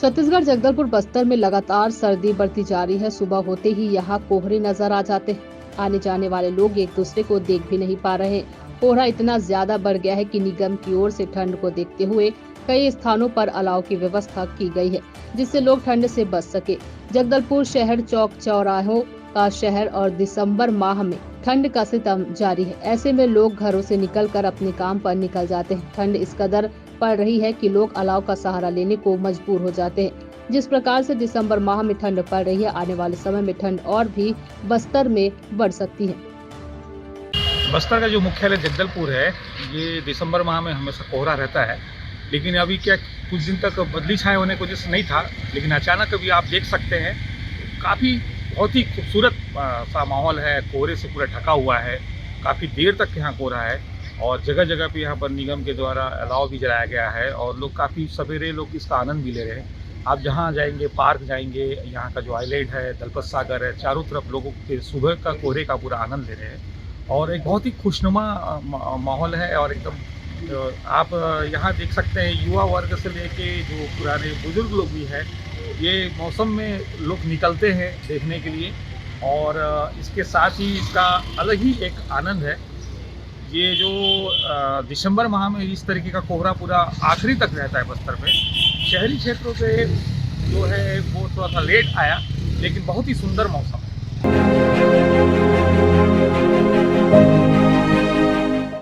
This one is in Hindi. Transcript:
छत्तीसगढ़ जगदलपुर बस्तर में लगातार सर्दी बढ़ती जा रही है। सुबह होते ही यहाँ कोहरे नजर आ जाते हैं। आने जाने वाले लोग एक दूसरे को देख भी नहीं पा रहे। कोहरा इतना ज्यादा बढ़ गया है कि निगम की ओर से ठंड को देखते हुए कई स्थानों पर अलाव की व्यवस्था की गई है, जिससे लोग ठंड से बच सके। जगदलपुर शहर चौक चौराहों का शहर और दिसंबर माह में ठंड का सितम जारी है। ऐसे में लोग घरों से निकलकर अपने काम पर निकल जाते हैं। ठंड इस कदर पड़ रही है कि लोग अलाव का सहारा लेने को मजबूर हो जाते हैं। जिस प्रकार से दिसंबर माह में ठंड पड़ रही है, आने वाले समय में ठंड और भी बस्तर में बढ़ सकती है। बस्तर का जो मुख्यालय जगदलपुर है, ये दिसंबर माह में हमेशा कोहरा रहता है। लेकिन अभी क्या कुछ दिन तक बदली छाए होने की वजह से नहीं था, लेकिन अचानक अभी आप देख सकते हैं काफ़ी बहुत ही खूबसूरत सा माहौल है। कोहरे से पूरा ढका हुआ है, काफ़ी देर तक यहाँ कोहरा है और जगह जगह पे यहाँ पर निगम के द्वारा अलाव भी जलाया गया है और लोग काफ़ी सवेरे लोग इसका आनंद भी ले रहे हैं। आप जहाँ जाएंगे, पार्क जाएंगे, यहाँ का जो आइलैंड है, दलपत सागर है, चारों तरफ लोगों के सुबह का कोहरे का पूरा आनंद ले रहे हैं और एक बहुत ही खुशनुमा माहौल है। और एकदम आप यहाँ देख सकते हैं युवा वर्ग से लेके जो पुराने बुजुर्ग लोग भी हैं, ये मौसम में लोग निकलते हैं देखने के लिए और इसके साथ ही इसका अलग ही एक आनंद है। ये जो दिसंबर माह में इस तरीके का कोहरा पूरा आखिरी तक रहता है बस्तर में। शहरी क्षेत्रों पे जो है वो थोड़ा सा लेट आया, लेकिन बहुत ही सुंदर मौसम है।